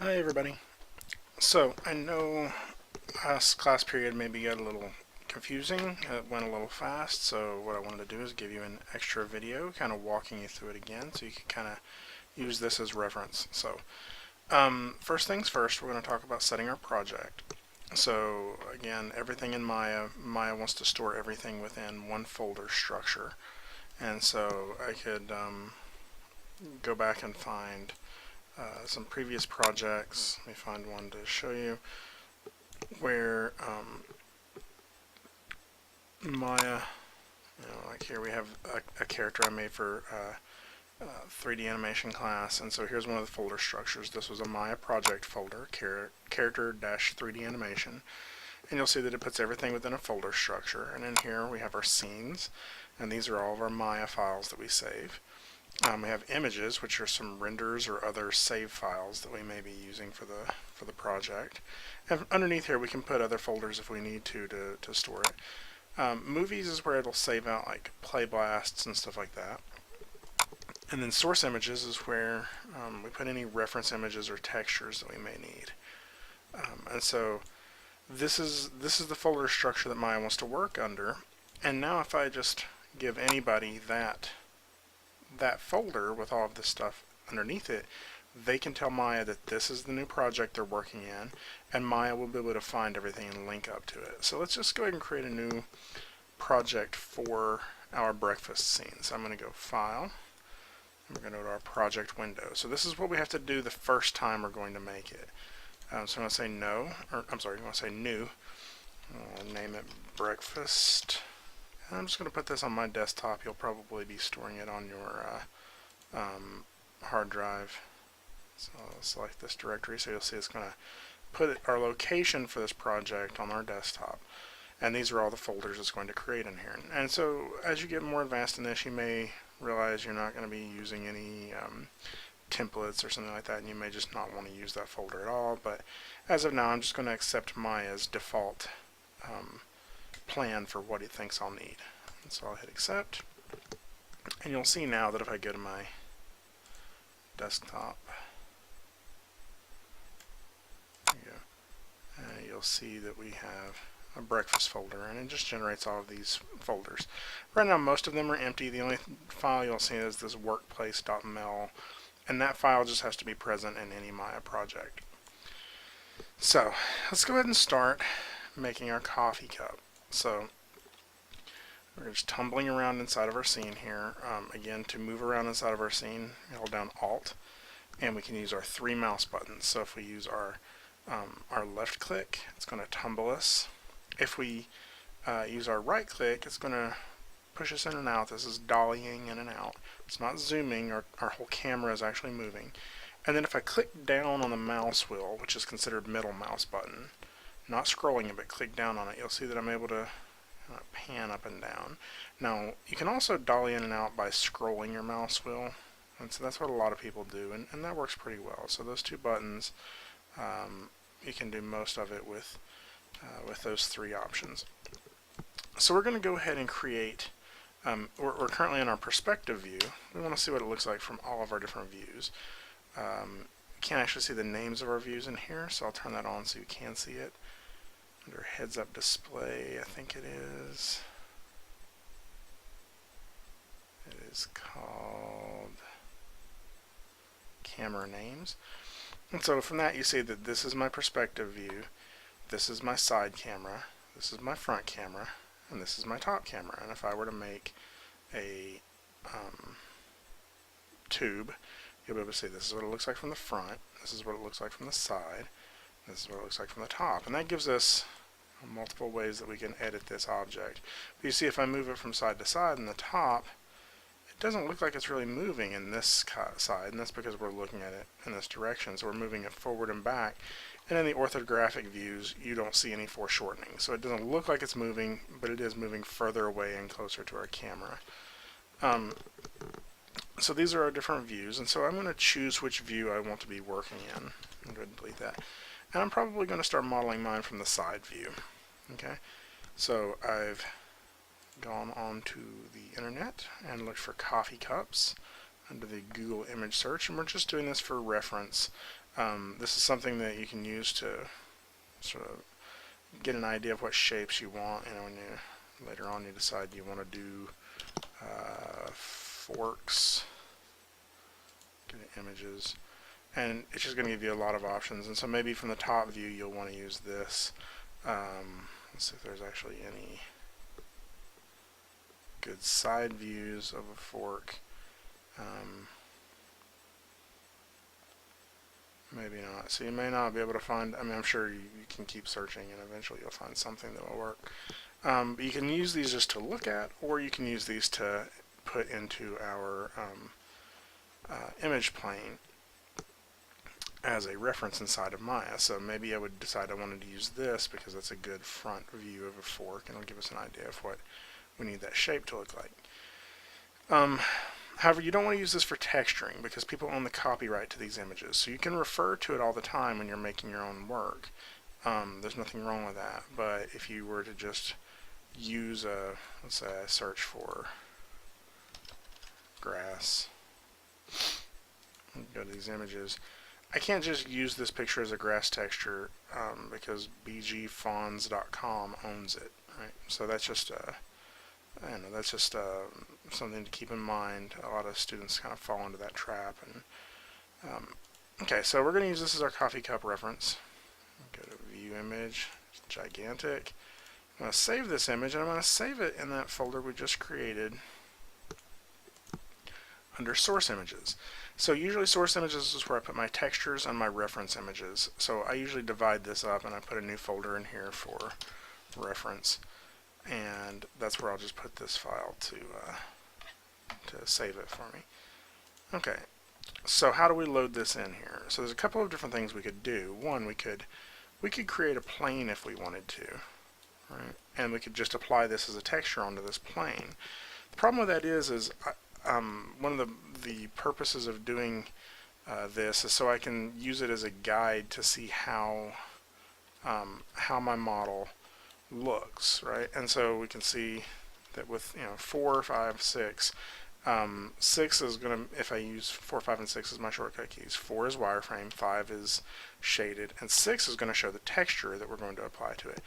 Hi everybody. So I know last class period maybe got a little confusing. It went a little fast, so what I wanted to do is give you an extra video kind of walking you through it again so you can kind of use this as reference. So first things first, we're going to talk about setting our project. So again, everything in Maya wants to store everything within one folder structure. And so I could go back and find some previous projects. Let me find one to show you where Maya, like here we have a character I made for 3D animation class, and so here's one of the folder structures. This was a Maya project folder, character-3D animation, and you'll see that it puts everything within a folder structure. And in here we have our scenes, and these are all of our Maya files that we save. We have images, which are some renders or other save files that we may be using for the project. And underneath here we can put other folders if we need to store it. Movies is where it'll save out like play blasts and stuff like that. And then source images is where we put any reference images or textures that we may need. And so this is the folder structure that Maya wants to work under. And now if I just give anybody that folder with all of this stuff underneath it, they can tell Maya that this is the new project they're working in, and Maya will be able to find everything and link up to it. So let's just go ahead and create a new project for our breakfast scene. So I'm going to go File, and we're going to go to our project window. So this is what we have to do the first time we're going to make it. So I'm going to say no, or I'm sorry, I'm going to say new. I'll name it breakfast. I'm just going to put this on my desktop. You'll probably be storing it on your hard drive. So I'll select this directory, so you'll see it's going to put our location for this project on our desktop. And these are all the folders it's going to create in here. And so as you get more advanced in this, you may realize you're not going to be using any templates or something like that, and you may just not want to use that folder at all. But as of now, I'm just going to accept Maya's default plan for what it thinks I'll need. And so I'll hit accept, and you'll see now that if I go to my desktop, there you go, you'll see that we have a breakfast folder, and it just generates all of these folders. Right now most of them are empty. The only file you'll see is this workplace.mel, and that file just has to be present in any Maya project. So let's go ahead and start making our coffee cup. So we're just tumbling around inside of our scene here. Again, to move around inside of our scene, hold down Alt, and we can use our 3 mouse buttons. So if we use our left click, it's going to tumble us. If we use our right click, it's going to push us in and out. This is dollying in and out. It's not zooming. Our whole camera is actually moving. And then if I click down on the mouse wheel, which is considered middle mouse button, not scrolling it, but click down on it, you'll see that I'm able to pan up and down. Now, you can also dolly in and out by scrolling your mouse wheel, and so that's what a lot of people do, and that works pretty well. So those 2 buttons, you can do most of it with those 3 options. So we're going to go ahead and create, we're currently in our perspective view. We want to see what it looks like from all of our different views. Can't actually see the names of our views in here, so I'll turn that on so you can see it. Under heads up display, I think it is called camera names. And so from that you see that this is my perspective view, this is my side camera, this is my front camera, and this is my top camera. And if I were to make a tube, you'll be able to see this is what it looks like from the front, this is what it looks like from the side, this is what it looks like from the top. And that gives us multiple ways that we can edit this object. But you see, if I move it from side to side in the top, it doesn't look like it's really moving in this side, and that's because we're looking at it in this direction. So we're moving it forward and back. And in the orthographic views, you don't see any foreshortening. So it doesn't look like it's moving, but it is moving further away and closer to our camera. So these are our different views, and so I'm going to choose which view I want to be working in. I'm going to delete that. And I'm probably going to start modeling mine from the side view. Okay, so I've gone onto the internet and looked for coffee cups under the Google image search, and we're just doing this for reference. This is something that you can use to sort of get an idea of what shapes you want. You know, when you later on you decide you want to do forks, get images, and it's just going to give you a lot of options. And so maybe from the top view you'll want to use this. Let's see if there's actually any good side views of a fork. Maybe not. So you may not be able to find, I mean, I'm sure you can keep searching and eventually you'll find something that will work. But you can use these just to look at, or you can use these to put into our image plane as a reference inside of Maya. So maybe I would decide I wanted to use this because that's a good front view of a fork and it'll give us an idea of what we need that shape to look like. However, you don't want to use this for texturing because people own the copyright to these images. So you can refer to it all the time when you're making your own work. There's nothing wrong with that. But if you were to just use let's say I search for grass, and go to these images, I can't just use this picture as a grass texture because bgfonts.com owns it. Right? So that's just I don't know, that's just something to keep in mind. A lot of students kind of fall into that trap. And okay, so we're going to use this as our coffee cup reference. Go to view image, it's gigantic. I'm going to save this image and I'm going to save it in that folder we just created under source images. So usually source images is where I put my textures and my reference images. So I usually divide this up and I put a new folder in here for reference. And that's where I'll just put this file to save it for me. Okay, so how do we load this in here? So there's a couple of different things we could do. One, we could create a plane if we wanted to, right? And we could just apply this as a texture onto this plane. The problem with that is one of the purposes of doing this is so I can use it as a guide to see how my model looks, right? And so we can see that with 4, 5, 6, 6 is going to, if I use 4, 5, and 6 as my shortcut keys, 4 is wireframe, 5 is shaded, and 6 is going to show the texture that we're going to apply to it.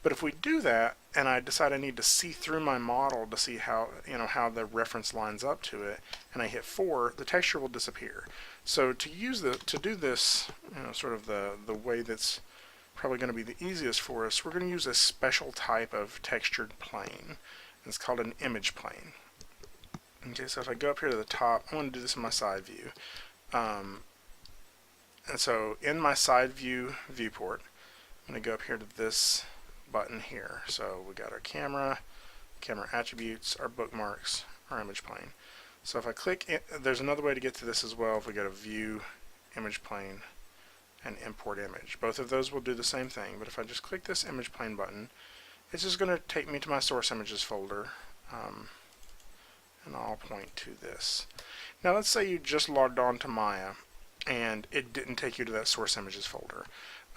But if we do that, and I decide I need to see through my model to see how how the reference lines up to it, and I hit 4, the texture will disappear. So to do this, sort of the way that's probably going to be the easiest for us, we're going to use a special type of textured plane. It's called an image plane. Okay, so if I go up here to the top, I want to do this in my side view. And so in my side view viewport, I'm going to go up here to this button here. So we got our camera attributes, our bookmarks, our image plane. So if I click it, there's another way to get to this as well. If we go to view, image plane, and import image. Both of those will do the same thing, but if I just click this image plane button, it's just going to take me to my source images folder, and I'll point to this. Now let's say you just logged on to Maya and it didn't take you to that source images folder.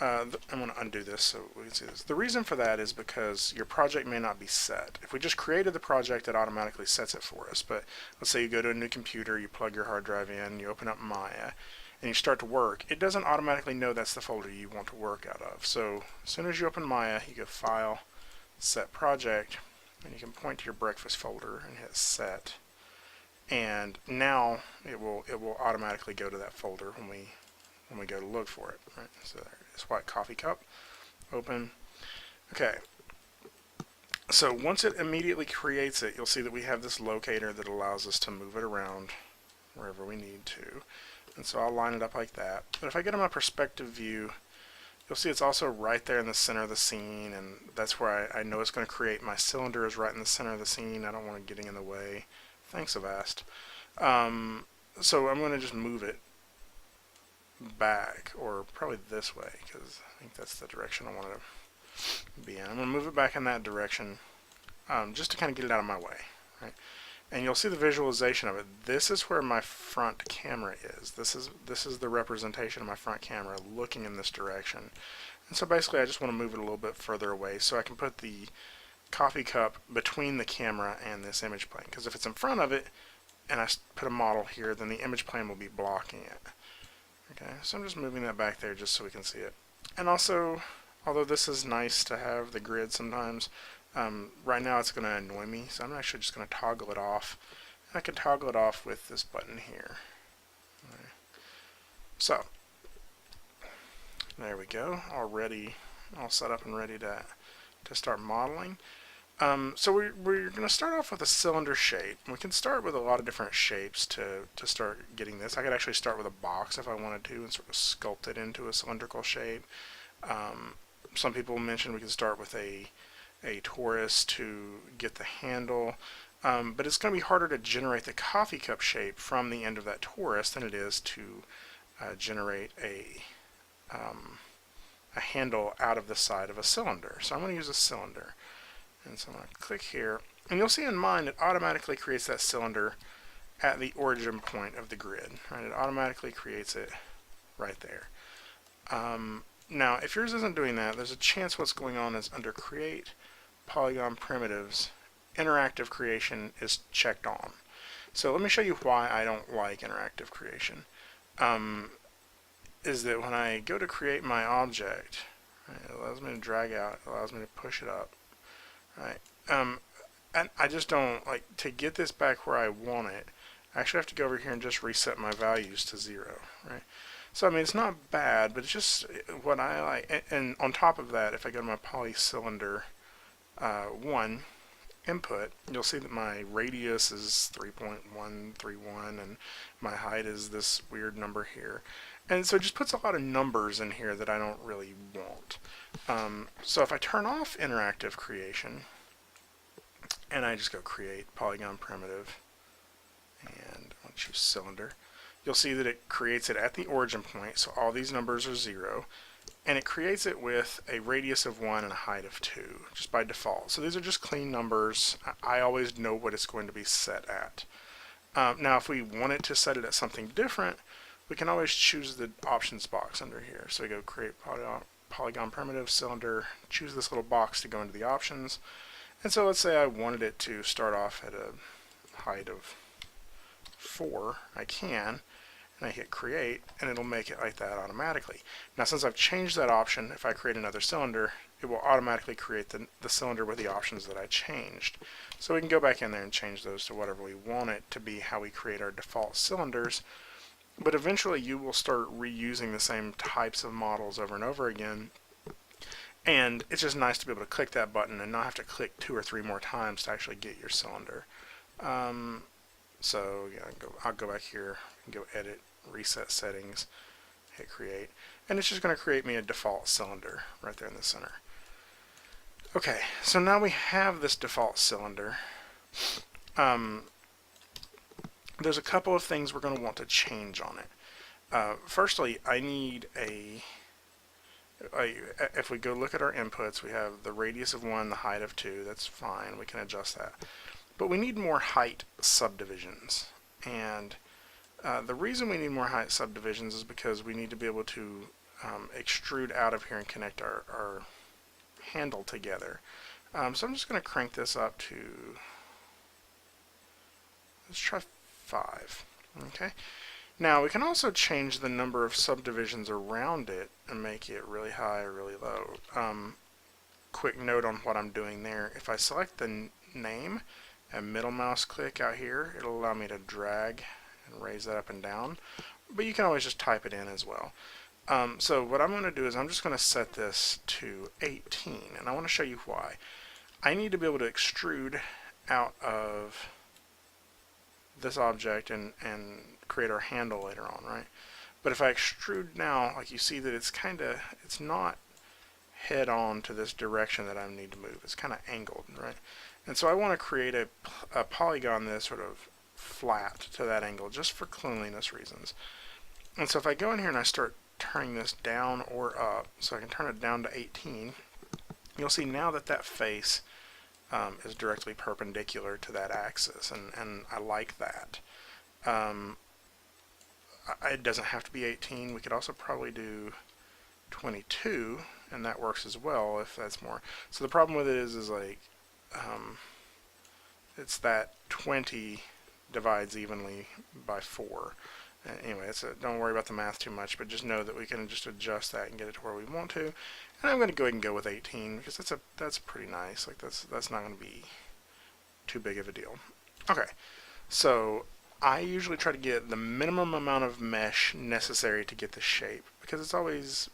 I'm going to undo this so we can see this. The reason for that is because your project may not be set. If we just created the project, it automatically sets it for us, but let's say you go to a new computer, you plug your hard drive in, you open up Maya, and you start to work, it doesn't automatically know that's the folder you want to work out of. So as soon as you open Maya, you go File, Set Project, and you can point to your breakfast folder and hit Set. And now it will automatically go to that folder when we go to look for it. Right? So there it is, white coffee cup. Open. Okay. So once it immediately creates it, you'll see that we have this locator that allows us to move it around wherever we need to. And so I'll line it up like that. But if I go to my perspective view, you'll see it's also right there in the center of the scene, and that's where I know it's going to create. My cylinder is right in the center of the scene. I don't want it getting in the way. Thanks, Avast. So I'm going to just move it back, or probably this way, because I think that's the direction I want it to be in. I'm going to move it back in that direction just to kind of get it out of my way. Right? And you'll see the visualization of it. This is where my front camera is. This is the representation of my front camera looking in this direction. And so basically I just want to move it a little bit further away so I can put the coffee cup between the camera and this image plane. Because if it's in front of it and I put a model here, then the image plane will be blocking it. Okay, so I'm just moving that back there just so we can see it. And also, although this is nice to have the grid sometimes, right now it's going to annoy me, so I'm actually just going to toggle it off. I can toggle it off with this button here. Okay. So, there we go, all set up and ready to start modeling. So we're going to start off with a cylinder shape. We can start with a lot of different shapes to start getting this. I could actually start with a box if I wanted to and sort of sculpt it into a cylindrical shape. Some people mentioned we could start with a torus to get the handle, but it's going to be harder to generate the coffee cup shape from the end of that torus than it is to generate a handle out of the side of a cylinder. So I'm going to use a cylinder. And so I'm going to click here, and you'll see in mine it automatically creates that cylinder at the origin point of the grid. Right? It automatically creates it right there. Now, if yours isn't doing that, there's a chance what's going on is under Create Polygon Primitives, Interactive Creation is checked on. So let me show you why I don't like interactive creation. Is that when I go to create my object, right, it allows me to drag out, it allows me to push it up. Right. And I just don't like to get this back where I want it. I actually have to go over here and just reset my values to 0. Right. So I mean it's not bad, but it's just what I like. And on top of that, if I go to my polycylinder 1 input, you'll see that my radius is 3.131 and my height is this weird number here. And so it just puts a lot of numbers in here that I don't really want. So if I turn off interactive creation and I just go create polygon primitive and I'll choose cylinder, you'll see that it creates it at the origin point, so all these numbers are 0, and it creates it with a radius of 1 and a height of 2 just by default. So these are just clean numbers. I always know what it's going to be set at. Now if we wanted to set it at something different, we can always choose the options box under here. So we go create polygon primitive cylinder, choose this little box to go into the options. And so let's say I wanted it to start off at a height of 4. I can, and I hit create, and it'll make it like that automatically. Now since I've changed that option, if I create another cylinder, it will automatically create the cylinder with the options that I changed. So we can go back in there and change those to whatever we want it to be, how we create our default cylinders. But eventually you will start reusing the same types of models over and over again. And it's just nice to be able to click that button and not have to click 2 or 3 more times to actually get your cylinder. So yeah, I'll go back here and go edit, reset settings, hit create. And it's just going to create me a default cylinder right there in the center. Okay, so now we have this default cylinder. There's a couple of things we're going to want to change on it. Firstly, I need if we go look at our inputs, we have the radius of 1, the height of 2. That's fine. We can adjust that. But we need more height subdivisions. And the reason we need more height subdivisions is because we need to be able to extrude out of here and connect our handle together. So I'm just going to crank this up to, let's try 5. Okay. Now we can also change the number of subdivisions around it and make it really high or really low. Quick note on what I'm doing there. If I select the name and middle mouse click out here, it'll allow me to drag and raise that up and down. But you can always just type it in as well. So what I'm going to do is I'm just going to set this to 18, and I want to show you why. I need to be able to extrude out of this object and create our handle later on, right? But if I extrude now, like you see that it's not head on to this direction that I need to move. It's kind of angled, right? And so I want to create a polygon that's sort of flat to that angle just for cleanliness reasons. And so if I go in here and I start turning this down or up, so I can turn it down to 18, you'll see now that that face is directly perpendicular to that axis, and I like that. It doesn't have to be 18. We could also probably do 22, and that works as well if that's more. So the problem with it is like it's that 20 divides evenly by 4, Anyway, don't worry about the math too much, but just know that we can just adjust that and get it to where we want to. And I'm going to go ahead and go with 18 because that's pretty nice. Like that's not going to be too big of a deal. Okay, so I usually try to get the minimum amount of mesh necessary to get the shape because it's always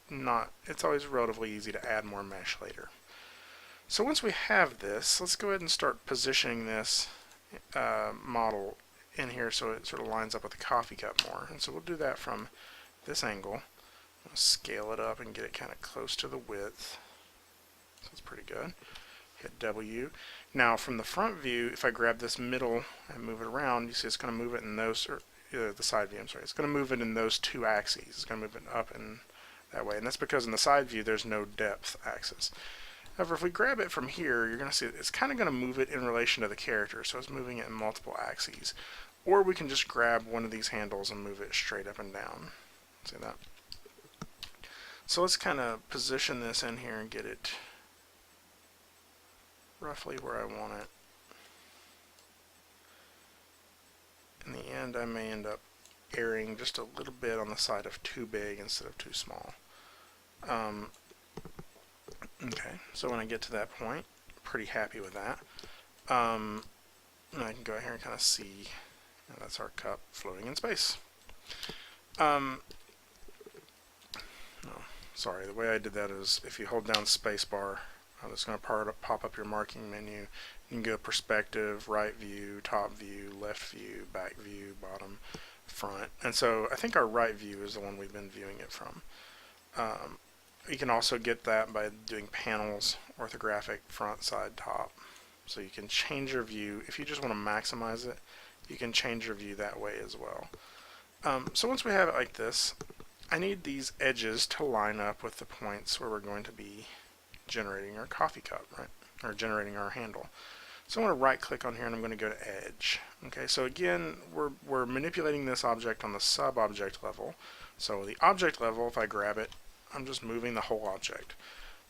relatively easy to add more mesh later. So once we have this, let's go ahead and start positioning this model in here so it sort of lines up with the coffee cup more. And so we'll do that from this angle. I'll scale it up and get it kind of close to the width. So it's pretty good. Hit W. Now from the front view, if I grab this middle and move it around, you see it's going to move it in those, or the side view, I'm sorry, it's going to move it in those two axes. It's going to move it up and that way. And that's because in the side view, there's no depth axis. However, if we grab it from here, you're going to see it's kind of going to move it in relation to the character, so it's moving it in multiple axes. Or we can just grab one of these handles and move it straight up and down. See that? So let's kind of position this in here and get it roughly where I want it. In the end, I may end up erring just a little bit on the side of too big instead of too small. Okay, so when I get to that point, I'm pretty happy with that. And I can go here and kind of see, that's our cup floating in space. No, sorry, the way I did that is if you hold down spacebar, it's going to pop up your marking menu. You can go perspective, right view, top view, left view, back view, bottom, front. And so I think our right view is the one we've been viewing it from. You can also get that by doing panels, orthographic, front, side, top. So you can change your view. If you just want to maximize it, you can change your view that way as well. So once we have it like this, I need these edges to line up with the points where we're going to be generating our coffee cup, right? Or generating our handle. So I'm going to right click on here and I'm going to go to edge. Okay, so again, we're manipulating this object on the sub-object level. So the object level, if I grab it, I'm just moving the whole object.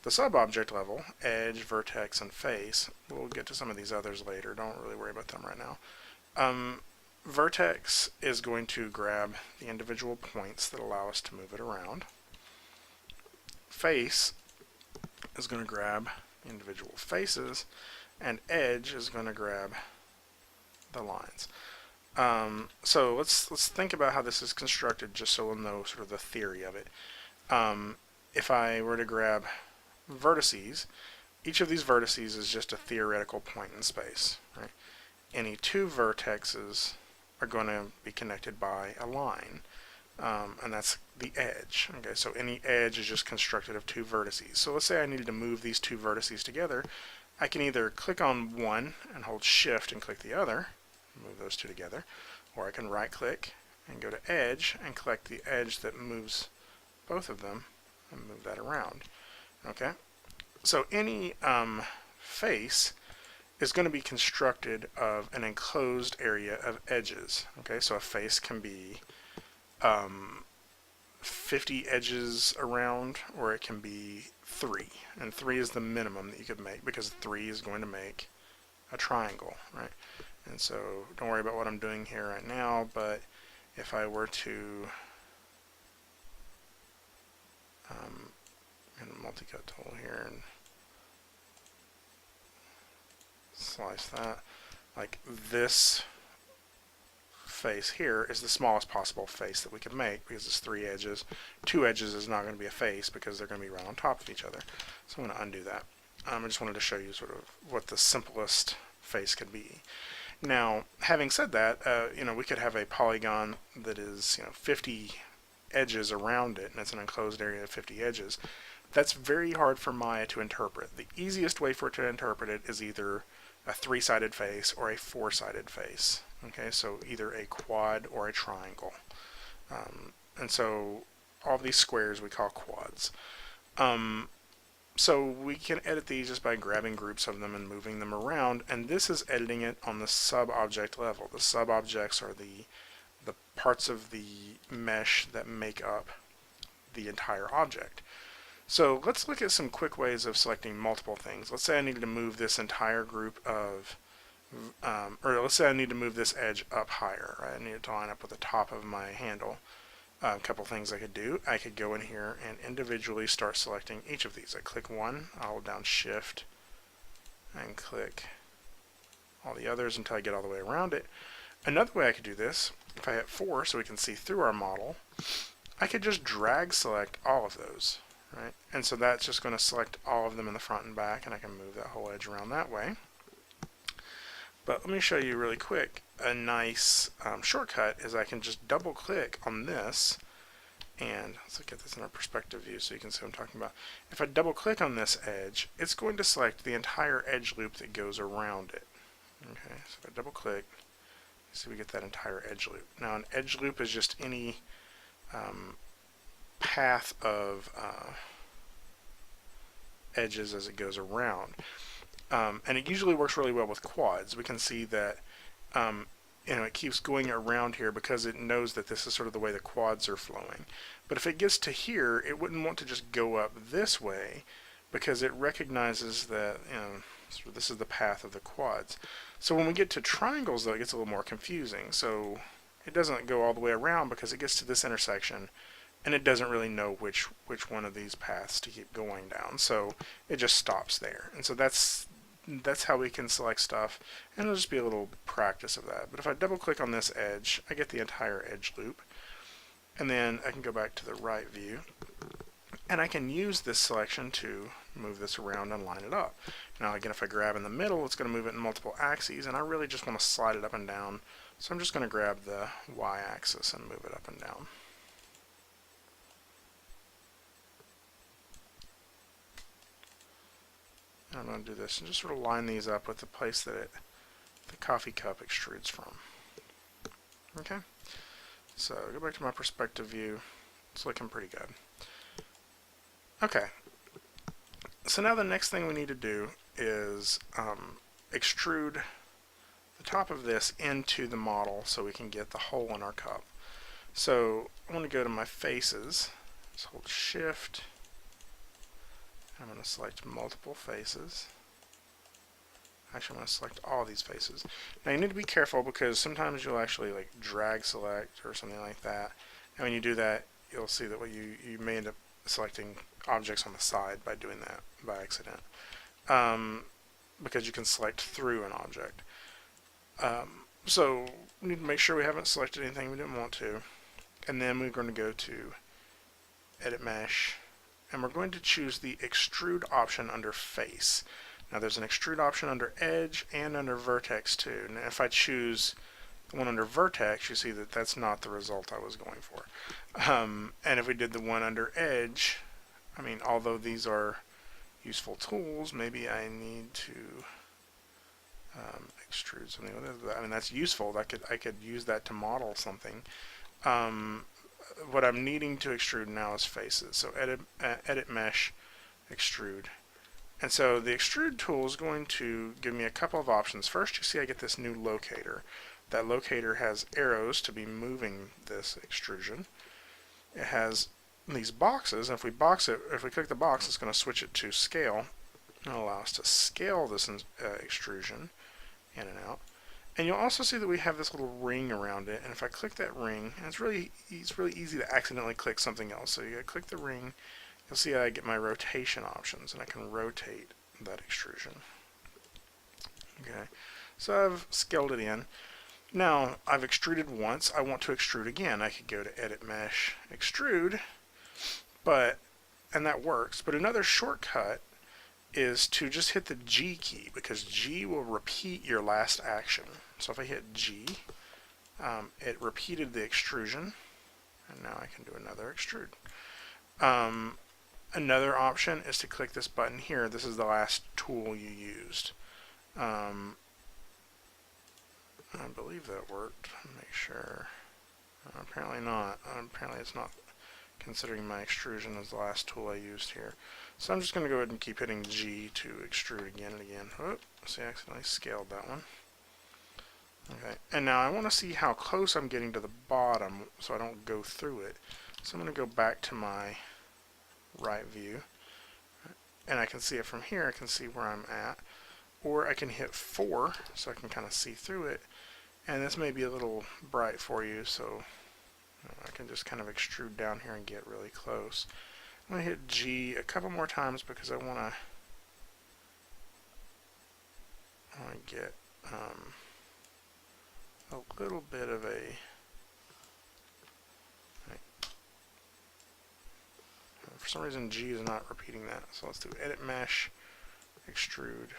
The sub-object level, edge, vertex, and face, we'll get to some of these others later, don't really worry about them right now. Vertex is going to grab the individual points that allow us to move it around. Face is going to grab the individual faces, and edge is going to grab the lines. So let's think about how this is constructed just so we'll know sort of the theory of it. If I were to grab vertices, each of these vertices is just a theoretical point in space. Right? Any two vertexes are going to be connected by a line, and that's the edge. Okay, so any edge is just constructed of two vertices. So let's say I needed to move these two vertices together. I can either click on one and hold shift and click the other, move those two together, or I can right click and go to edge and select the edge that moves both of them and move that around. Okay, so any face is going to be constructed of an enclosed area of edges. Okay, so a face can be 50 edges around, or it can be 3, and 3 is the minimum that you could make because 3 is going to make a triangle, right? And so don't worry about what I'm doing here right now, but if I were to get a multi-cut tool here and slice that, like this face here is the smallest possible face that we could make because it's 3 edges. 2 edges is not going to be a face because they're going to be right on top of each other. So I'm going to undo that. I just wanted to show you sort of what the simplest face could be. Now, having said that, we could have a polygon that is 50 edges around it, and it's an enclosed area of 50 edges. That's very hard for Maya to interpret. The easiest way for it to interpret it is either a 3-sided face or a 4-sided face. Okay, so either a quad or a triangle. And so all these squares we call quads. So we can edit these just by grabbing groups of them and moving them around, and this is editing it on the sub-object level. The sub-objects are the parts of the mesh that make up the entire object. So let's look at some quick ways of selecting multiple things. Let's say I needed to move this entire group of or let's say I need to move this edge up higher, right? I need it to line up with the top of my handle. A couple things I could do. I could go in here and individually start selecting each of these. I click one, I'll hold down Shift, and click all the others until I get all the way around it. Another way I could do this, if I hit 4 so we can see through our model, I could just drag select all of those, right? And so that's just going to select all of them in the front and back, and I can move that whole edge around that way. But let me show you really quick. A nice shortcut is I can just double click on this, and let's look at this in our perspective view so you can see what I'm talking about. If I double click on this edge, it's going to select the entire edge loop that goes around it. Okay, so if I double click, so we get that entire edge loop. Now an edge loop is just any path of edges as it goes around. And it usually works really well with quads. We can see that it keeps going around here because it knows that this is sort of the way the quads are flowing. But if it gets to here, it wouldn't want to just go up this way because it recognizes that so this is the path of the quads. So when we get to triangles, though, it gets a little more confusing. So it doesn't go all the way around because it gets to this intersection and it doesn't really know which one of these paths to keep going down. So it just stops there. And so that's how we can select stuff, and it'll just be a little practice of that. But if I double click on this edge, I get the entire edge loop, and then I can go back to the right view, and I can use this selection to move this around and line it up. Now again, if I grab in the middle, it's going to move it in multiple axes, and I really just want to slide it up and down, so I'm just going to grab the y-axis and move it up and down. I'm going to do this and just sort of line these up with the place that the coffee cup extrudes from. Okay, so go back to my perspective view. It's looking pretty good. Okay, so now the next thing we need to do is extrude the top of this into the model so we can get the hole in our cup. So I want to go to my faces, just hold Shift. I'm going to select multiple faces. Actually, I'm going to select all these faces. Now you need to be careful because sometimes you'll actually like drag select or something like that. And when you do that, you'll see that you may end up selecting objects on the side by doing that by accident. Because you can select through an object. So we need to make sure we haven't selected anything we didn't want to. And then we're going to go to Edit Mesh. And we're going to choose the extrude option under face. Now there's an extrude option under edge and under vertex too. Now if I choose the one under vertex, you see that that's not the result I was going for. And if we did the one under edge, I mean, although these are useful tools, maybe I need to extrude something. I mean, that's useful. I could use that to model something. What I'm needing to extrude now is faces. So edit mesh, extrude. And so the extrude tool is going to give me a couple of options. First, you see I get this new locator. That locator has arrows to be moving this extrusion. It has these boxes, and if we click the box, it's going to switch it to scale. It'll allow us to scale this extrusion in and out. And you'll also see that we have this little ring around it, and if I click that ring, and it's really easy to accidentally click something else. So you click the ring, you'll see I get my rotation options, and I can rotate that extrusion. Okay, so I've scaled it in. Now I've extruded once. I want to extrude again. I could go to Edit Mesh, Extrude, and that works. But another shortcut is to just hit the G key, because G will repeat your last action. So if I hit G, it repeated the extrusion, and now I can do another extrude. Another option is to click this button here. This is the last tool you used. I believe that worked. Make sure. Apparently not. Apparently it's not considering my extrusion as the last tool I used here. So I'm just going to go ahead and keep hitting G to extrude again and again. See, I accidentally scaled that one. Okay, and now I want to see how close I'm getting to the bottom so I don't go through it. So I'm going to go back to my right view, and I can see it from here. I can see where I'm at. or I can hit 4 so I can kind of see through it. And this may be a little bright for you, so I can just kind of extrude down here and get really close. I'm going to hit G a couple more times because I want to get a little bit of a for some reason G is not repeating that, so let's do edit mesh, extrude,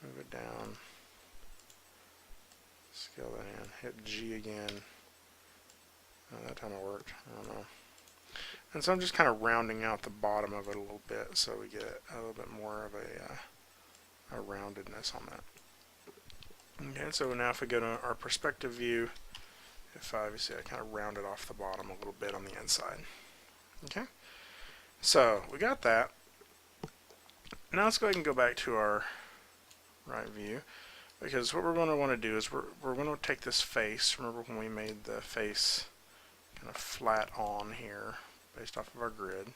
move it down, scale that in, hit G again. Oh, that time it worked, I don't know. And so I'm just kind of rounding out the bottom of it a little bit so we get a little bit more of a roundedness on that. Okay, so now if we go to our perspective view, if obviously I kind of rounded off the bottom a little bit on the inside. Okay, so we got that. Now let's go ahead and go back to our right view, because what we're going to want to do is we're going to take this face. Remember when we made the face kind of flat on here based off of our grid?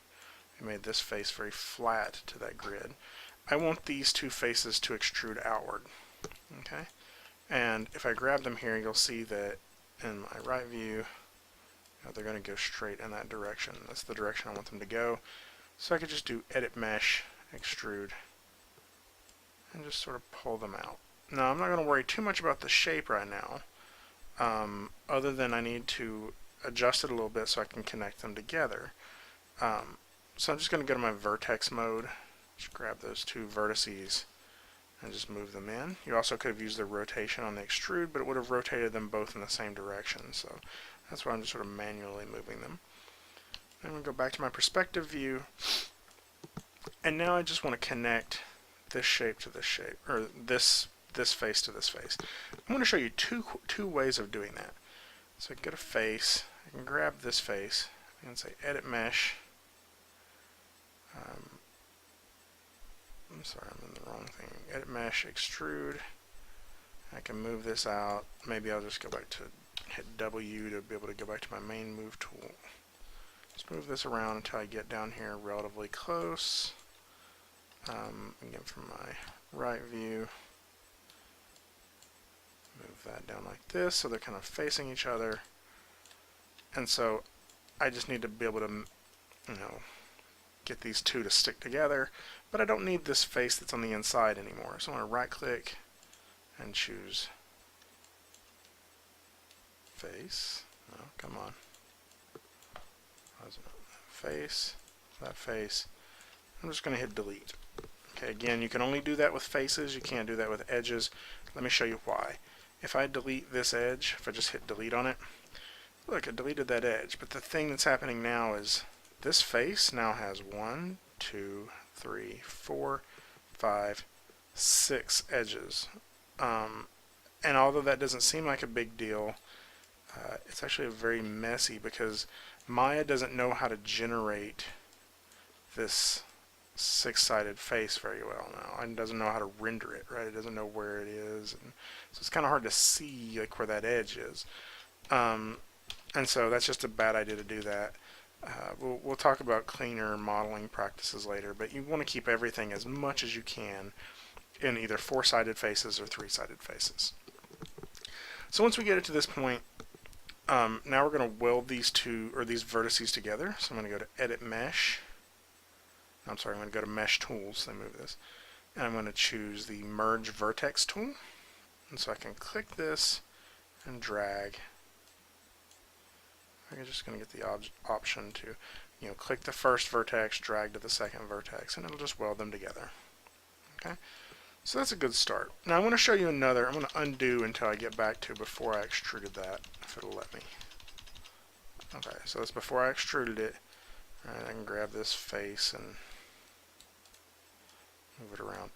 We made this face very flat to that grid. I want these two faces to extrude outward. Okay, and if I grab them here, you'll see that in my right view, they're going to go straight in that direction. That's the direction I want them to go. So I could just do edit mesh, extrude, and just sort of pull them out. Now I'm not going to worry too much about the shape right now, other than I need to adjust it a little bit so I can connect them together. So I'm just going to go to my vertex mode, just grab those two vertices and just move them in. You also could have used the rotation on the extrude, but it would have rotated them both in the same direction. So that's why I'm just sort of manually moving them. I'm going to go back to my perspective view, and now I just want to connect this shape to this shape, or this face to this face. I'm going to show you two ways of doing that. So I can go to face, I can grab this face, and say edit mesh. I'm sorry, I'm in the wrong thing. Edit mesh, extrude. I can move this out. Maybe I'll just go back to hit W to be able to go back to my main move tool. Just move this around until I get down here relatively close. Again, from my right view, move that down like this so they're kind of facing each other. And so I just need to be able to, get these two to stick together, but I don't need this face that's on the inside anymore. So I'm going to right click and choose face. No, come on. Face, that face. I'm just going to hit delete. Okay, again, you can only do that with faces. You can't do that with edges. Let me show you why. If I delete this edge, if I just hit delete on it, look, I deleted that edge. But the thing that's happening now is this face now has 1, 2, 3, 4, 5, 6 edges. And although that doesn't seem like a big deal, it's actually very messy because Maya doesn't know how to generate this 6-sided face very well now. It doesn't know how to render it, right? It doesn't know where it is, and so it's kind of hard to see like where that edge is. And so that's just a bad idea to do that. We'll talk about cleaner modeling practices later, but you want to keep everything as much as you can in either 4-sided faces or 3-sided faces. So once we get it to this point, now we're going to weld these two, or these vertices together. So I'm going to go to edit mesh. I'm sorry, I'm going to go to mesh tools. Let me move this. And I'm going to choose the merge vertex tool. And so I can click this and drag. I'm just going to get the option to, click the first vertex, drag to the second vertex, and it'll just weld them together. Okay, so that's a good start. Now I'm going to show you another. I'm going to undo until I get back to before I extruded that, if it'll let me. Okay, so that's before I extruded it. Alright, I can grab this face and move it around.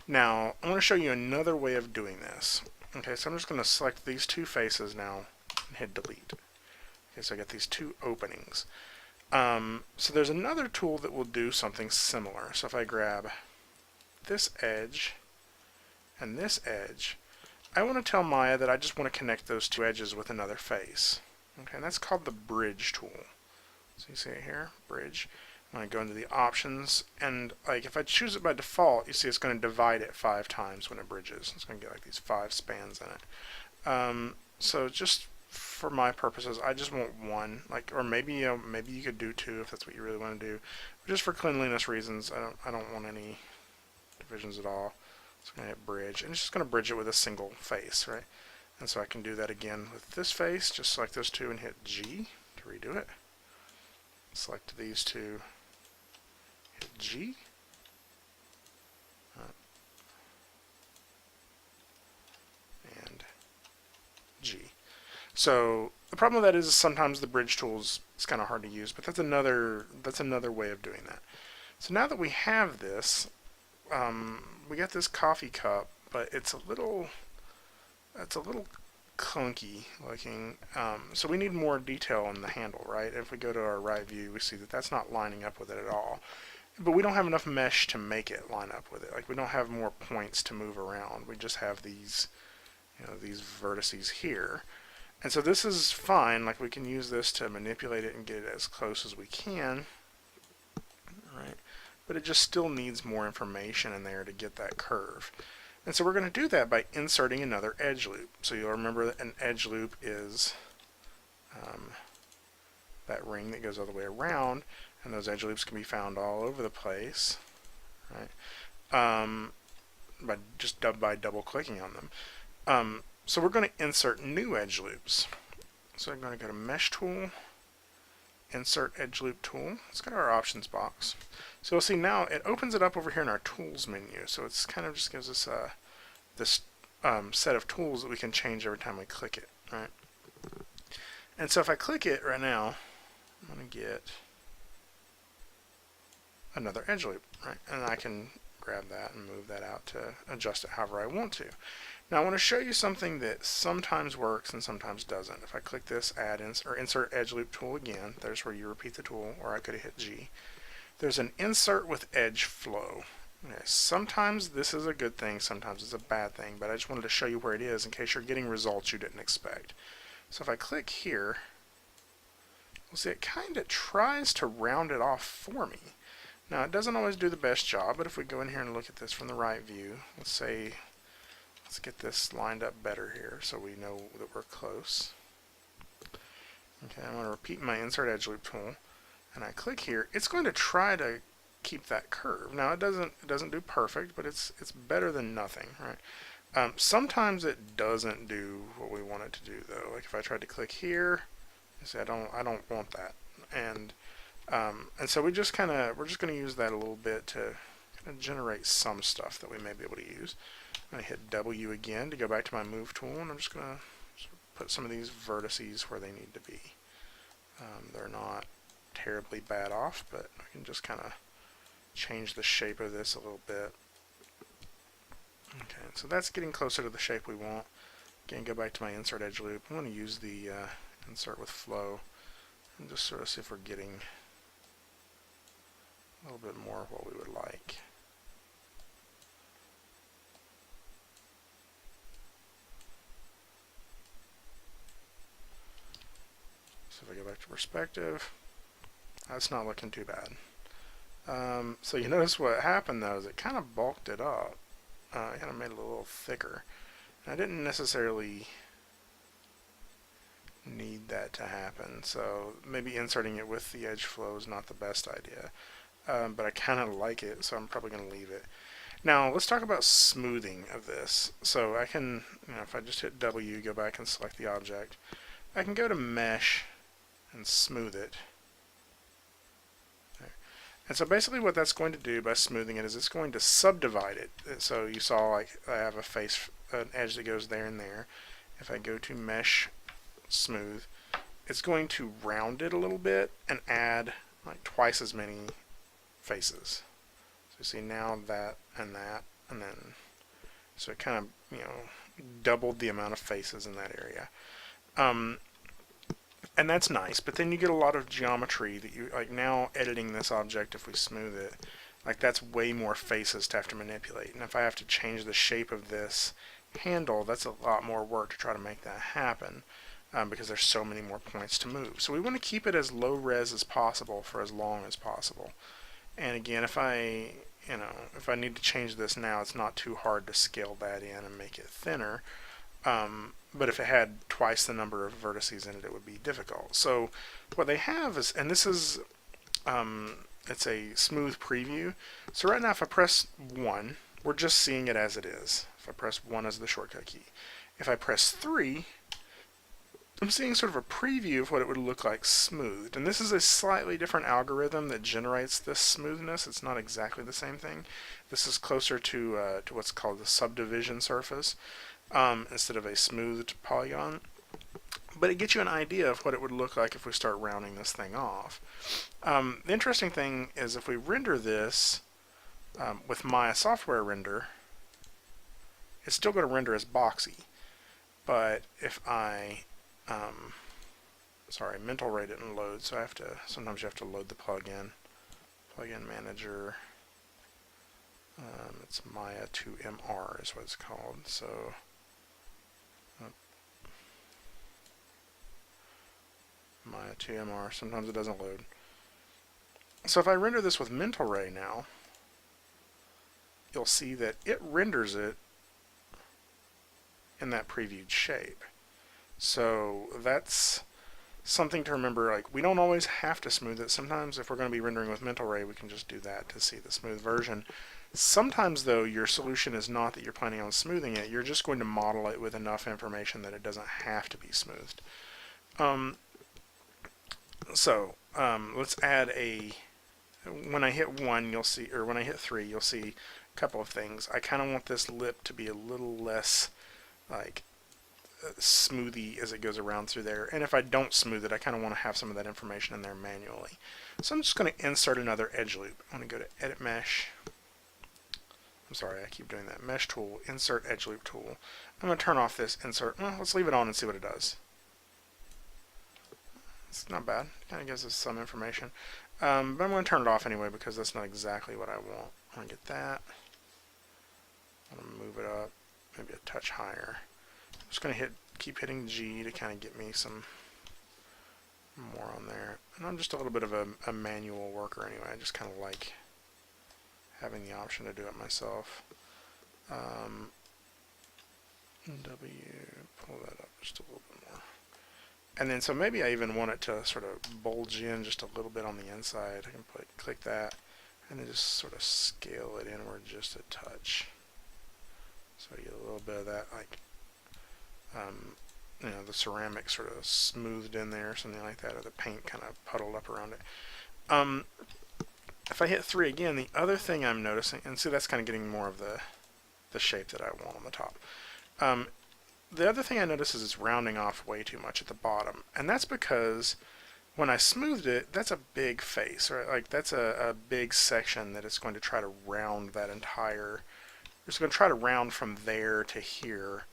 Now I'm going to show you another way of doing this. Okay, so I'm just going to select these two faces now and hit delete. Okay, so I got these two openings. So there's another tool that will do something similar. So if I grab this edge and this edge, I want to tell Maya that I just want to connect those two edges with another face. Okay, and that's called the bridge tool. So you see it here, bridge. I'm going to go into the options, and like if I choose it by default, you see it's going to divide it 5 times when it bridges. It's going to get like these 5 spans in it. So just for my purposes, I just want one, like, or maybe maybe you could do 2 if that's what you really want to do. But just for cleanliness reasons, I don't want any divisions at all. So I'm going to hit bridge, and it's just going to bridge it with a single face, right? And so I can do that again with this face, just select those 2 and hit G to redo it. Select these 2, hit G. And G. So the problem with that is sometimes the bridge tools is kind of hard to use, but that's another way of doing that. So now that we have this, we got this coffee cup, but it's a little clunky looking. So we need more detail on the handle, right? If we go to our right view, we see that that's not lining up with it at all. But we don't have enough mesh to make it line up with it. Like we don't have more points to move around. We just have these, these vertices here. And so this is fine. Like we can use this to manipulate it and get it as close as we can, right? But it just still needs more information in there to get that curve. And so we're going to do that by inserting another edge loop. So you'll remember that an edge loop is that ring that goes all the way around, and those edge loops can be found all over the place, right? By double clicking on them. So we're going to insert new edge loops. So I'm going to go to Mesh Tool, Insert Edge Loop Tool. Let's go to our Options box. So you'll see now it opens it up over here in our Tools menu. So it's kind of just gives us this set of tools that we can change every time we click it, right? And so if I click it right now, I'm going to get another edge loop, right? And I can grab that and move that out to adjust it however I want to. Now I want to show you something that sometimes works and sometimes doesn't. If I click this Insert Edge Loop tool again, there's where you repeat the tool, or I could have hit G. There's an Insert with Edge Flow. Okay, sometimes this is a good thing, sometimes it's a bad thing, but I just wanted to show you where it is in case you're getting results you didn't expect. So if I click here, we'll see it kind of tries to round it off for me. Now it doesn't always do the best job, but if we go in here and look at this from the right view, let's get this lined up better here so we know that we're close. Okay, I'm going to repeat my Insert Edge Loop tool, and I click here. It's going to try to keep that curve. Now it doesn't do perfect, but it's better than nothing, right? Sometimes it doesn't do what we want it to do though. Like if I tried to click here, you see I don't want that, and so we're just going to use that a little bit to kind of generate some stuff that we may be able to use. I'm going to hit W again to go back to my Move tool, and I'm just going to put some of these vertices where they need to be. They're not terribly bad off, but I can just kind of change the shape of this a little bit. Okay, so that's getting closer to the shape we want. Again, go back to my Insert Edge Loop. I'm going to use the Insert with Flow and just sort of see if we're getting a little bit more of what we would like. So if I go back to perspective, that's not looking too bad. So you notice what happened though is it kind of bulked it up. I kind of made it a little thicker. And I didn't necessarily need that to happen, so maybe inserting it with the edge flow is not the best idea. But I kind of like it, so I'm probably going to leave it. Now let's talk about smoothing of this. So I can, if I just hit W, go back and select the object, I can go to Mesh and smooth it. There. And so basically what that's going to do by smoothing it is it's going to subdivide it. So you saw like I have an edge that goes there and there. If I go to Mesh Smooth, it's going to round it a little bit and add like twice as many faces. So you see now that, and then so it kind of doubled the amount of faces in that area. And that's nice, but then you get a lot of geometry that you like now editing this object. If we smooth it, like that's way more faces to have to manipulate, and if I have to change the shape of this handle, that's a lot more work to try to make that happen. because there's so many more points to move. So we want to keep it as low res as possible for as long as possible. And again, if I need to change this now, it's not too hard to scale that in and make it thinner. But if it had twice the number of vertices in it, it would be difficult. So what they have is, and this is, it's a smooth preview. So right now if I press 1, we're just seeing it as it is. If I press 1 as the shortcut key. If I press 3, I'm seeing sort of a preview of what it would look like smoothed. And this is a slightly different algorithm that generates this smoothness. It's not exactly the same thing. This is closer to what's called the subdivision surface instead of a smoothed polygon. But it gets you an idea of what it would look like if we start rounding this thing off. The interesting thing is if we render this with Maya software render, it's still going to render as boxy. But if I sorry, mental ray didn't load, so sometimes you have to load the plugin. Plugin manager, it's Maya 2MR is what it's called. So Maya 2MR, sometimes it doesn't load. So if I render this with mental ray now, you'll see that it renders it in that previewed shape. So that's something to remember. Like, we don't always have to smooth it. Sometimes if we're going to be rendering with mental ray, we can just do that to see the smooth version. Sometimes though, your solution is not that you're planning on smoothing it. You're just going to model it with enough information that it doesn't have to be smoothed. Let's add when I hit 1, you'll see, or when I hit 3, you'll see a couple of things. I kind of want this lip to be a little less like smoothie as it goes around through there. And if I don't smooth it, I kind of want to have some of that information in there manually. So I'm just going to insert another edge loop. I'm going to go to Edit Mesh. I'm sorry, I keep doing that. Mesh Tool, Insert Edge Loop Tool. I'm going to turn off this insert. Well, let's leave it on and see what it does. It's not bad. It kind of gives us some information. But I'm going to turn it off anyway because that's not exactly what I want. I'm going to get that. I'm going to move it up, maybe a touch higher. I'm just going to keep hitting G to kind of get me some more on there. And I'm just a little bit of a manual worker anyway. I just kind of like having the option to do it myself. W, pull that up just a little bit more. And then so maybe I even want it to sort of bulge in just a little bit on the inside. I can click that and then just sort of scale it inward just a touch. So you get a little bit of that, like, the ceramic sort of smoothed in there, something like that, or the paint kind of puddled up around it. If I hit 3 again, the other thing I'm noticing, and see that's kind of getting more of the shape that I want on the top. The other thing I notice is it's rounding off way too much at the bottom, and that's because when I smoothed it, that's a big face, right? Like that's a big section that it's going to try to round that entire. It's going to try to round from there to here.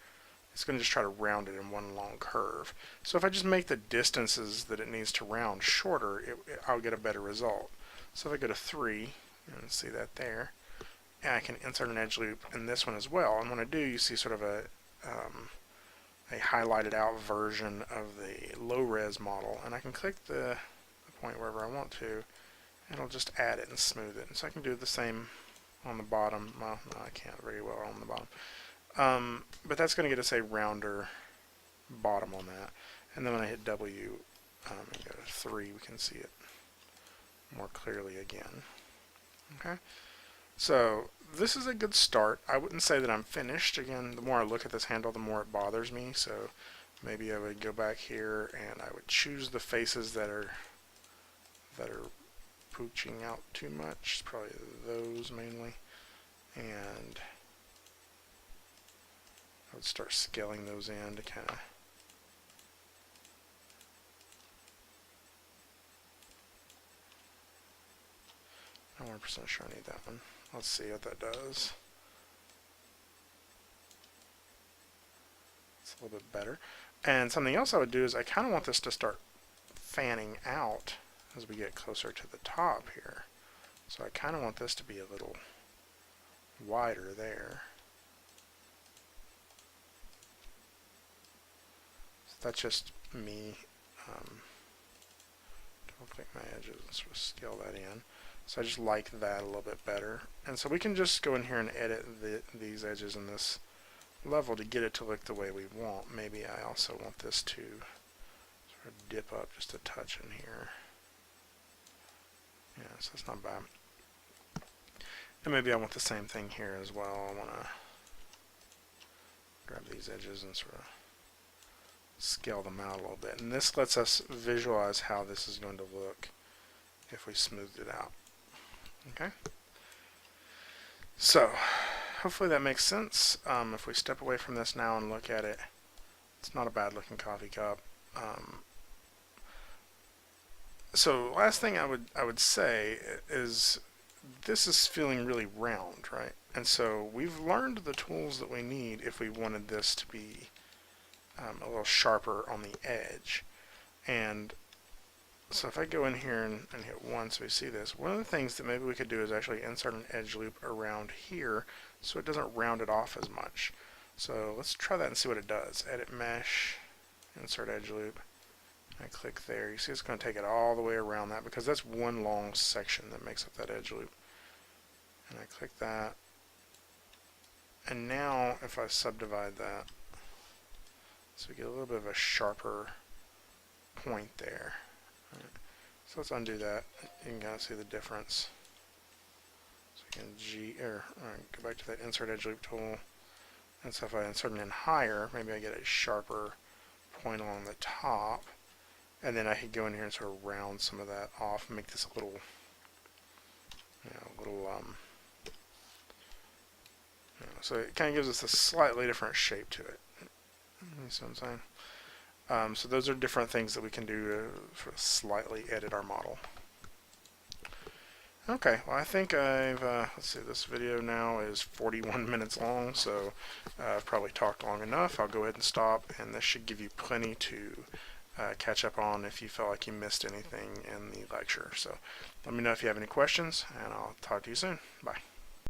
It's going to just try to round it in one long curve. So if I just make the distances that it needs to round shorter, I'll get a better result. So if I go to 3, you can see that there, and I can insert an edge loop in this one as well. And when I do, you see sort of a highlighted out version of the low res model, and I can click the point wherever I want to, and it'll just add it and smooth it. And so I can do the same on the bottom. Well, no, I can't very well on the bottom. But that's going to get us a rounder bottom on that. And then when I hit W and go to 3, we can see it more clearly again. Okay, so this is a good start. I wouldn't say that I'm finished. Again, the more I look at this handle, the more it bothers me. So maybe I would go back here and I would choose the faces that are pooching out too much. Probably those mainly, and I would start scaling those in to kind of I'm 100% sure I need that one. Let's see what that does. It's a little bit better. And something else I would do is I kind of want this to start fanning out as we get closer to the top here. So I kind of want this to be a little wider there. So that's just me double click my edges and sort of scale that in. So I just like that a little bit better. And so we can just go in here and edit these edges in this level to get it to look the way we want. Maybe I also want this to sort of dip up just a touch in here. Yeah, so it's not bad. And maybe I want the same thing here as well. I want to grab these edges and sort of scale them out a little bit. And this lets us visualize how this is going to look if we smoothed it out. Okay? So, hopefully that makes sense. If we step away from this now and look at it, it's not a bad looking coffee cup. So last thing I would say is this is feeling really round, right? And so we've learned the tools that we need if we wanted this to be a little sharper on the edge. And so if I go in here and hit 1 so we see this, one of the things that maybe we could do is actually insert an edge loop around here so it doesn't round it off as much. So let's try that and see what it does. Edit mesh, insert edge loop. I click there. You see it's going to take it all the way around that because that's one long section that makes up that edge loop. And I click that. And now if I subdivide that, so we get a little bit of a sharper point there. Right. So let's undo that. You can kind of see the difference. So we can go back to that insert edge loop tool. And so if I insert it in higher, maybe I get a sharper point along the top. And then I could go in here and sort of round some of that off and make this a little, so it kind of gives us a slightly different shape to it. You see what I'm saying? So those are different things that we can do to sort of slightly edit our model. Okay, well I think I've, let's see, this video now is 41 minutes long, so I've probably talked long enough. I'll go ahead and stop, and this should give you plenty to catch up on if you felt like you missed anything in the lecture. So let me know if you have any questions, and I'll talk to you soon. Bye.